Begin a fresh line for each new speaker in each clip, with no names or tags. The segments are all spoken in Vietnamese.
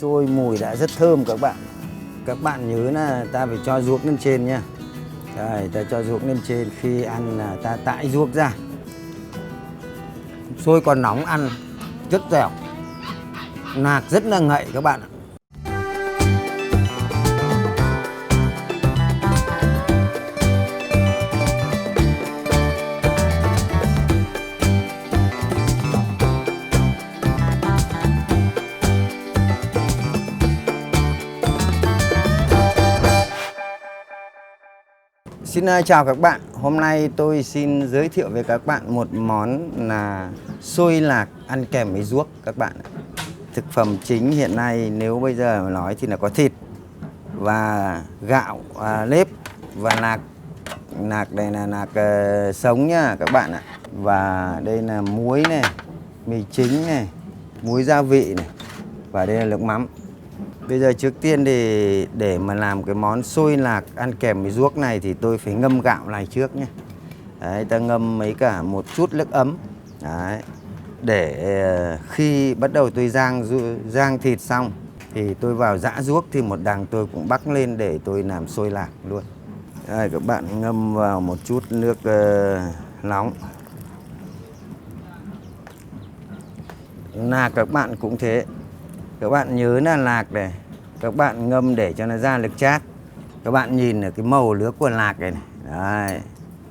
Xôi mùi đã rất thơm các bạn. Các bạn nhớ là ta phải cho ruốc lên trên nha. Đây, ta cho ruốc lên trên, khi ăn là ta tải ruốc ra. Xôi còn nóng ăn rất dẻo, nạc rất là ngậy các bạn ạ. Xin chào các bạn. Hôm nay tôi xin giới thiệu với các bạn một món là xôi lạc ăn kèm với ruốc các bạn. Thực phẩm chính hiện nay nếu bây giờ mà nói thì là có thịt và gạo, nếp và nạc. Nạc này là nạc sống nhá các bạn ạ. Và đây là muối này, mì chính này, muối gia vị này, và đây là nước mắm. Bây giờ trước tiên thì để mà làm cái món xôi lạc ăn kèm với ruốc này thì tôi phải ngâm gạo này trước nhé. Đấy, ta ngâm mấy cả một chút nước ấm. Đấy, để khi bắt đầu tôi rang thịt xong thì tôi vào giã ruốc, thì một đằng tôi cũng bắc lên để tôi làm xôi lạc luôn. Đây, các bạn ngâm vào một chút nước nóng. Lạc các bạn cũng thế. Các bạn nhớ là lạc này, các bạn ngâm để cho nó ra lực chát. Các bạn nhìn ở cái màu nước của lạc này, đấy,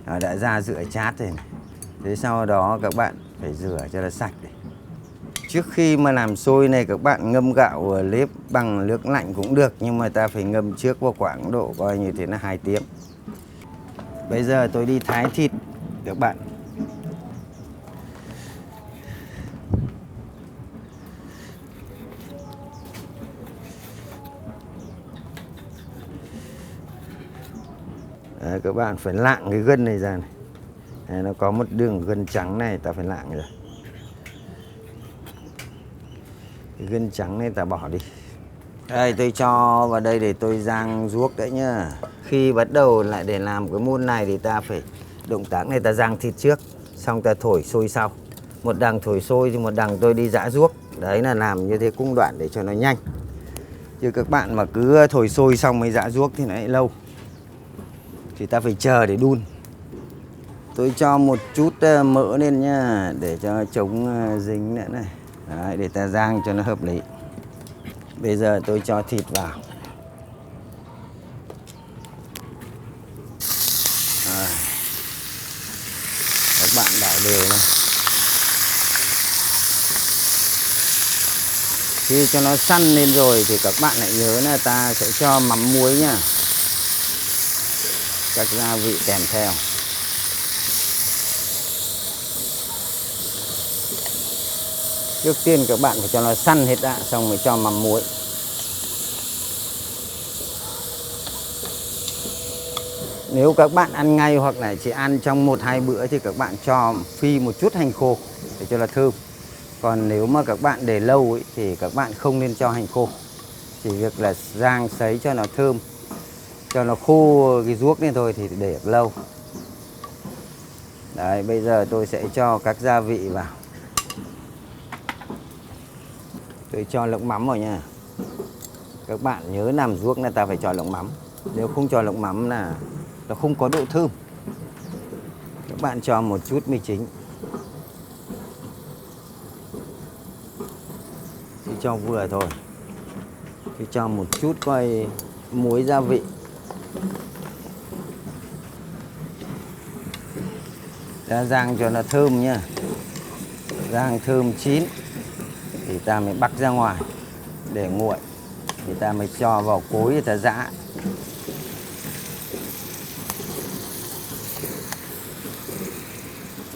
nó đã ra rửa chát rồi này. Thế sau đó các bạn phải rửa cho nó sạch này. Trước khi mà làm xôi này các bạn ngâm gạo nếp bằng nước lạnh cũng được, nhưng mà ta phải ngâm trước vào khoảng độ coi như thế là 2 tiếng. Bây giờ tôi đi thái thịt các bạn. Đấy, các bạn phải lạng cái gân này ra này. Đấy, nó có một đường gân trắng này ta phải lạng ra. Cái gân trắng này ta bỏ đi. Đây tôi cho vào đây để tôi rang ruốc đấy nhá. Khi bắt đầu lại để làm cái môn này thì ta phải động tác này, ta rang thịt trước, xong ta thổi sôi sau. Một đằng thổi sôi thì một đằng tôi đi giã ruốc. Đấy là làm như thế cung đoạn để cho nó nhanh. Chứ các bạn mà cứ thổi sôi xong mới giã ruốc thì nó lại lâu. Thì ta phải chờ để đun. Tôi cho một chút mỡ lên nhá, để cho chống dính nữa này. Đấy, để ta rang cho nó hợp lý. Bây giờ tôi cho thịt vào. Các bạn đảo đều này. Khi cho nó săn lên rồi thì các bạn lại nhớ là ta sẽ cho mắm muối nhá. Các gia vị kèm theo. Trước tiên các bạn phải cho nó săn hết đã, xong mới cho mắm muối. Nếu các bạn ăn ngay hoặc là chỉ ăn trong 1-2 bữa thì các bạn cho phi một chút hành khô để cho nó thơm. Còn nếu mà các bạn để lâu ấy, thì các bạn không nên cho hành khô. Chỉ việc là rang sấy cho nó thơm, cho nó khô cái ruốc lên thôi thì để được lâu. Đấy, bây giờ tôi sẽ cho các gia vị vào. Tôi cho lượng mắm vào nha. Các bạn nhớ làm ruốc là ta phải cho lượng mắm. Nếu không cho lượng mắm là nó không có độ thơm. Các bạn cho một chút mì chính. Thì cho vừa thôi. Thì cho một chút coi muối gia vị. Ta rang cho nó thơm nhá. Rang thơm chín thì ta mới bắc ra ngoài để nguội. Thì ta mới cho vào cối để ta giã.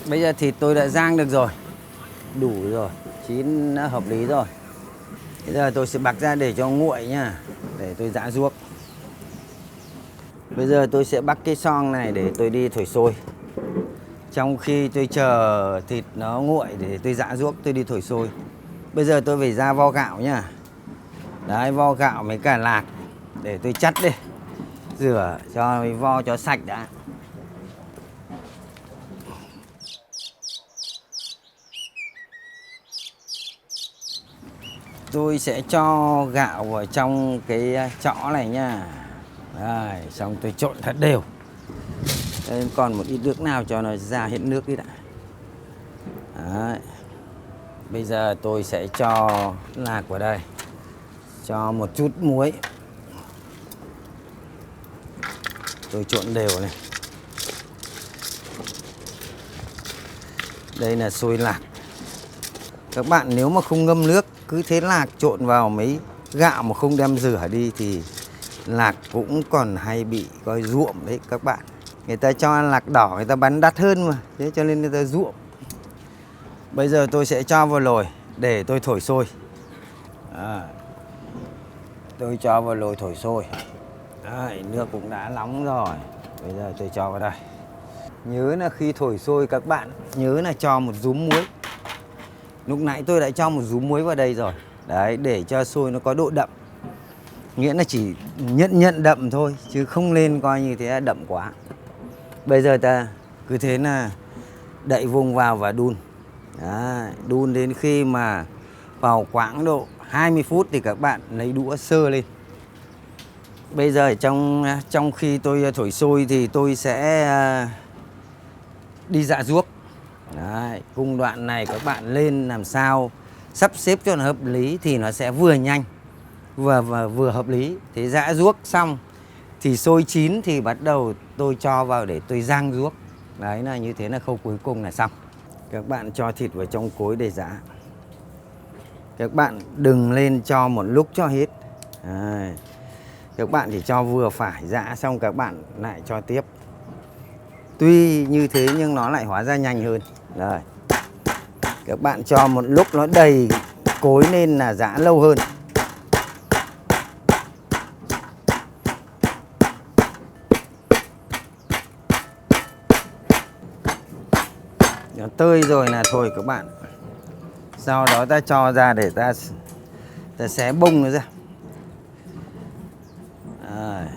Bây giờ thịt tôi đã rang được rồi, đủ rồi, chín đã hợp lý rồi. Bây giờ tôi sẽ bắc ra để cho nguội nhá, để tôi giã ruốc. Bây giờ tôi sẽ bắc cái xoong này để tôi đi thổi sôi. Trong khi tôi chờ thịt nó nguội để tôi giã ruốc, tôi đi thổi sôi. Bây giờ tôi phải ra vo gạo nhá. Đấy, vo gạo với cả lạc để tôi chắt đi. Rửa cho vo cho sạch đã. Tôi sẽ cho gạo vào trong cái chõ này nha. Đây, xong tôi trộn thật đều. Đây, còn một ít nước nào cho nó ra hết nước đi đã. Đấy. Bây giờ tôi sẽ cho lạc vào đây. Cho một chút muối. Tôi trộn đều này. Đây là xôi lạc. Các bạn nếu mà không ngâm nước, cứ thế lạc trộn vào mấy gạo mà không đem rửa đi thì lạc cũng còn hay bị coi ruộm đấy các bạn. Người ta cho lạc đỏ người ta bán đắt hơn mà, thế cho nên người ta ruộm. Bây giờ tôi sẽ cho vào nồi để tôi thổi sôi. Tôi cho vào nồi thổi sôi. Đấy, nước cũng đã nóng rồi. Bây giờ tôi cho vào đây. Nhớ là khi thổi sôi các bạn nhớ là cho một rúm muối. Lúc nãy tôi đã cho một rúm muối vào đây rồi. Đấy, để cho sôi nó có độ đậm. Nghĩa là chỉ nhận đậm thôi, chứ không nên coi như thế là đậm quá. Bây giờ ta cứ thế là đậy vung vào và đun. Đấy, đun đến khi mà vào khoảng độ 20 phút thì các bạn lấy đũa sơ lên. Bây giờ trong khi tôi thổi sôi thì tôi sẽ đi dạ ruốc. Đấy, cung đoạn này các bạn lên làm sao sắp xếp cho nó hợp lý thì nó sẽ vừa nhanh vừa hợp lý. Thế giã ruốc xong thì sôi chín thì bắt đầu tôi cho vào để tôi rang ruốc. Đấy là như thế là khâu cuối cùng là xong. Các bạn cho thịt vào trong cối để giã. Các bạn đừng lên cho một lúc cho hết. Đấy. Các bạn chỉ cho vừa phải, giã xong các bạn lại cho tiếp. Tuy như thế nhưng nó lại hóa ra nhanh hơn. Rồi. Các bạn cho một lúc nó đầy cối nên là giã lâu hơn. Nó tơi rồi là thôi các bạn. Sau đó ta cho ra để ta xé bông nó ra. À,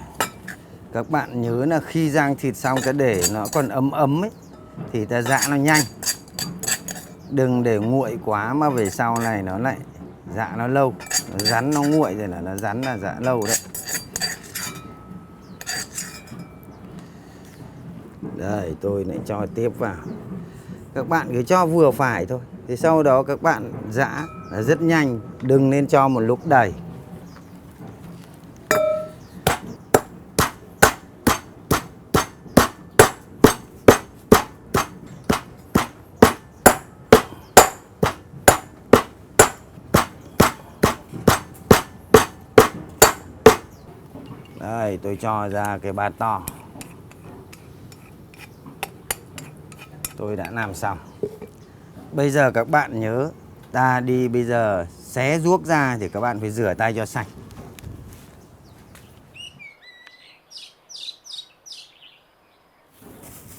các bạn nhớ là khi rang thịt xong ta để nó còn ấm ấm ấy thì ta giã nó nhanh. Đừng để nguội quá mà về sau này nó lại giã nó lâu. Nó rắn nó nguội rồi là nó rắn là giã lâu đấy. Đây tôi lại cho tiếp vào. Các bạn cứ cho vừa phải thôi. Thì sau đó các bạn giã là rất nhanh. Đừng nên cho một lúc đầy. Đây tôi cho ra cái bát to. Tôi đã làm xong. Bây giờ các bạn nhớ ta đi bây giờ xé ruốc ra thì các bạn phải rửa tay cho sạch.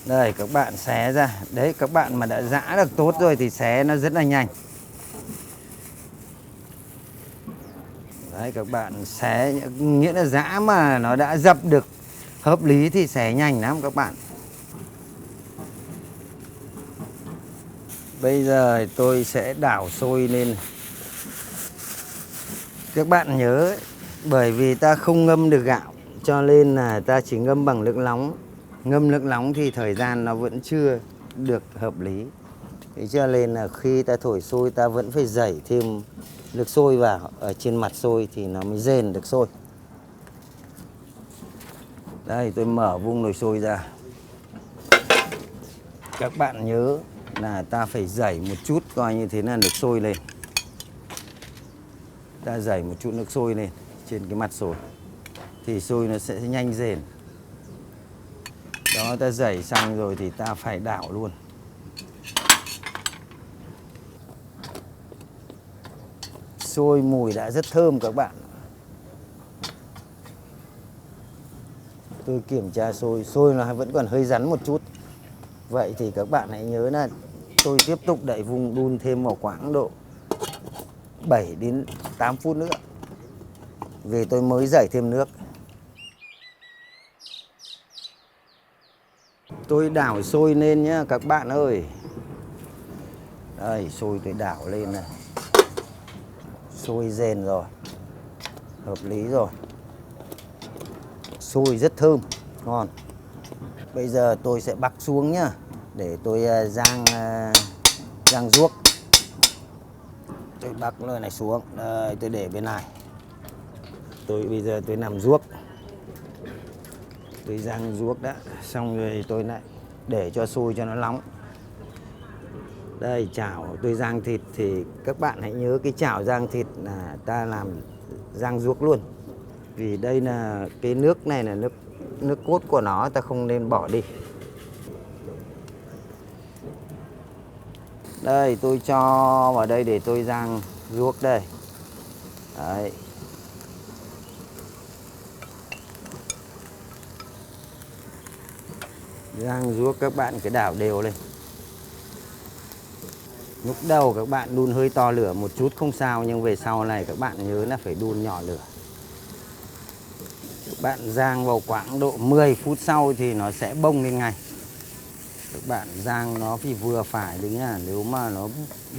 Đây các bạn xé ra. Đấy các bạn mà đã giã được tốt rồi thì xé nó rất là nhanh. Đấy các bạn xé nghĩa là giã mà nó đã dập được hợp lý thì xé nhanh lắm các bạn. Bây giờ tôi sẽ đảo sôi lên. Các bạn nhớ bởi vì ta không ngâm được gạo cho nên là ta chỉ ngâm bằng nước nóng. Ngâm nước nóng thì thời gian nó vẫn chưa được hợp lý. Thế cho nên là khi ta thổi sôi ta vẫn phải đẩy thêm nước sôi vào ở trên mặt sôi thì nó mới rền được sôi. Đây tôi mở vung nồi sôi ra. Các bạn nhớ là ta phải đẩy một chút coi như thế là nước sôi lên. Ta đẩy một chút nước sôi lên trên cái mặt sôi thì sôi nó sẽ nhanh rền. Đó ta đẩy xong rồi thì ta phải đảo luôn. Sôi mùi đã rất thơm các bạn. Tôi kiểm tra sôi nó vẫn còn hơi rắn một chút. Vậy thì các bạn hãy nhớ là tôi tiếp tục đậy vung đun thêm vào khoảng độ 7 đến 8 phút nữa. Về tôi mới đẩy thêm nước. Tôi đảo sôi lên nhá các bạn ơi. Đây sôi tôi đảo lên này. Sôi rền rồi, hợp lý rồi. Sôi rất thơm, ngon. Bây giờ tôi sẽ bắc xuống nhá, để tôi rang ruốc. Tôi bắc nơi này xuống, đây tôi để bên này. Bây giờ tôi làm ruốc. Tôi rang ruốc đã, xong rồi tôi lại để cho sôi cho nó nóng. Đây chảo tôi rang thịt thì các bạn hãy nhớ cái chảo rang thịt là ta làm rang ruốc luôn. Vì đây là cái nước này là nước cốt của nó, ta không nên bỏ đi. Đây tôi cho vào đây để tôi rang ruốc đây. Đấy. Rang ruốc các bạn cứ đảo đều lên. Lúc đầu các bạn đun hơi to lửa một chút không sao, nhưng về sau này các bạn nhớ là phải đun nhỏ lửa. Các bạn rang vào khoảng độ 10 phút sau thì nó sẽ bông lên ngay. Các bạn rang nó thì vừa phải đấy nhá, nếu mà nó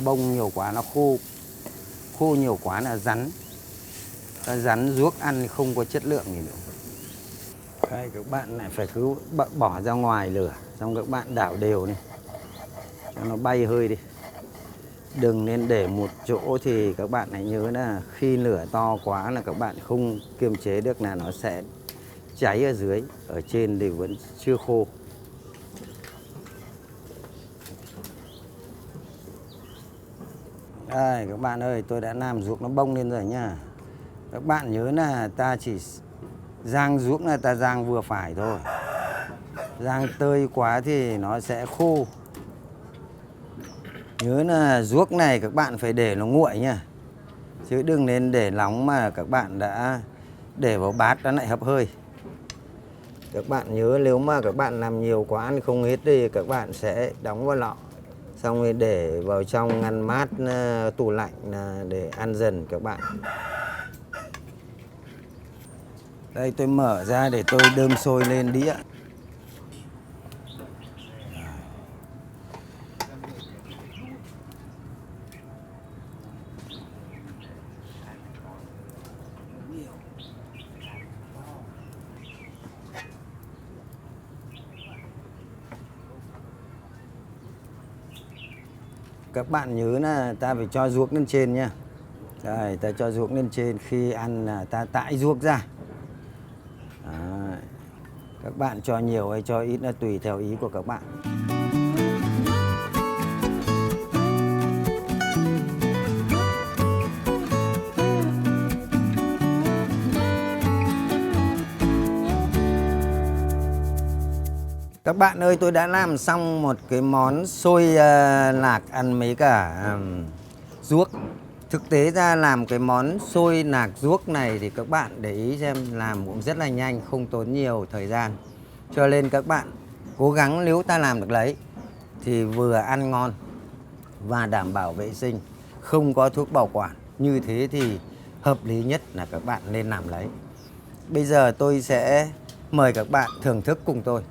bông nhiều quá nó khô nhiều quá là rắn. Rắn ruốc ăn không có chất lượng gì nữa. Đây, các bạn lại phải cứ bỏ ra ngoài lửa, xong các bạn đảo đều này cho nó bay hơi đi. Đừng nên để một chỗ, thì các bạn hãy nhớ là khi lửa to quá là các bạn không kiềm chế được là nó sẽ cháy ở dưới, ở trên thì vẫn chưa khô. Đây các bạn ơi, tôi đã làm ruốc nó bông lên rồi nha. Các bạn nhớ là ta chỉ rang ruốc là ta rang vừa phải thôi. Rang tơi quá thì nó sẽ khô. Nhớ là ruốc này các bạn phải để nó nguội nha. Chứ đừng nên để nóng mà các bạn đã để vào bát nó lại hấp hơi. Các bạn nhớ nếu mà các bạn làm nhiều quá ăn không hết thì các bạn sẽ đóng vào lọ. Xong rồi để vào trong ngăn mát tủ lạnh để ăn dần các bạn. Đây tôi mở ra để tôi đơm sôi lên đĩa. Các bạn nhớ là ta phải cho ruốc lên trên nha. Đây, ta cho ruốc lên trên, khi ăn là ta tải ruốc ra. Đấy. Các bạn cho nhiều hay cho ít là tùy theo ý của các bạn. Các bạn ơi, tôi đã làm xong một cái món xôi lạc ăn mấy cả ruốc. Thực tế ra làm cái món xôi lạc ruốc này thì các bạn để ý xem, làm cũng rất là nhanh, không tốn nhiều thời gian. Cho nên các bạn cố gắng, nếu ta làm được lấy thì vừa ăn ngon và đảm bảo vệ sinh, không có thuốc bảo quản. Như thế thì hợp lý nhất là các bạn nên làm lấy. Bây giờ tôi sẽ mời các bạn thưởng thức cùng tôi.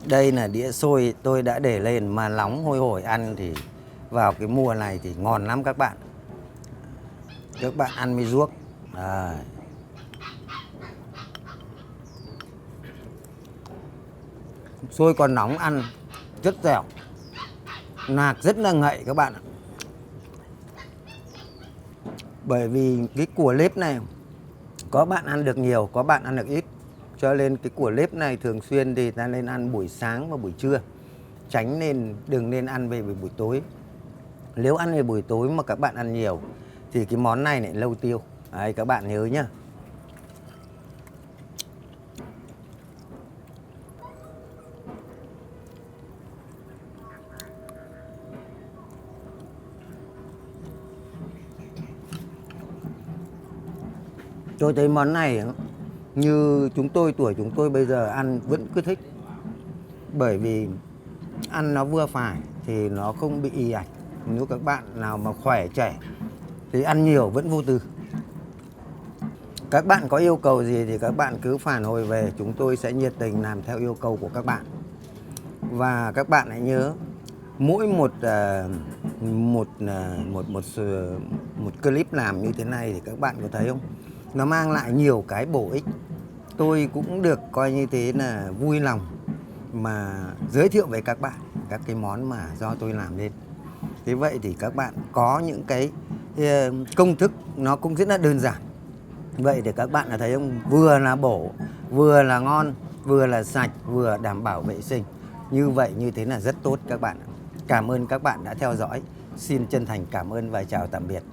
Đây là đĩa xôi tôi đã để lên mà nóng hôi hổi, ăn thì vào cái mùa này thì ngon lắm các bạn. Các bạn ăn với ruốc. Đây. Xôi còn nóng ăn rất dẻo, lạc rất là ngậy các bạn ạ. Bởi vì cái cua lếp này có bạn ăn được nhiều, có bạn ăn được ít. Cho nên cái cua lếp này thường xuyên thì ta nên ăn buổi sáng và buổi trưa. Đừng nên ăn về buổi tối. Nếu ăn về buổi tối mà các bạn ăn nhiều thì cái món này lại lâu tiêu. Đấy, các bạn nhớ nhá. Tôi thấy món này như tuổi chúng tôi bây giờ ăn vẫn cứ thích. Bởi vì ăn nó vừa phải thì nó không bị ì ạch. Nếu các bạn nào mà khỏe trẻ thì ăn nhiều vẫn vô tư. Các bạn có yêu cầu gì thì các bạn cứ phản hồi về, chúng tôi sẽ nhiệt tình làm theo yêu cầu của các bạn. Và các bạn hãy nhớ, mỗi một clip làm như thế này thì các bạn có thấy không? Nó mang lại nhiều cái bổ ích. Tôi cũng được coi như thế là vui lòng mà giới thiệu với các bạn các cái món mà do tôi làm nên. Thế vậy thì các bạn có những cái công thức nó cũng rất là đơn giản. Vậy để các bạn là thấy không? Vừa là bổ, vừa là ngon, vừa là sạch, vừa đảm bảo vệ sinh. Như vậy như thế là rất tốt các bạn. Cảm ơn các bạn đã theo dõi. Xin chân thành cảm ơn và chào tạm biệt.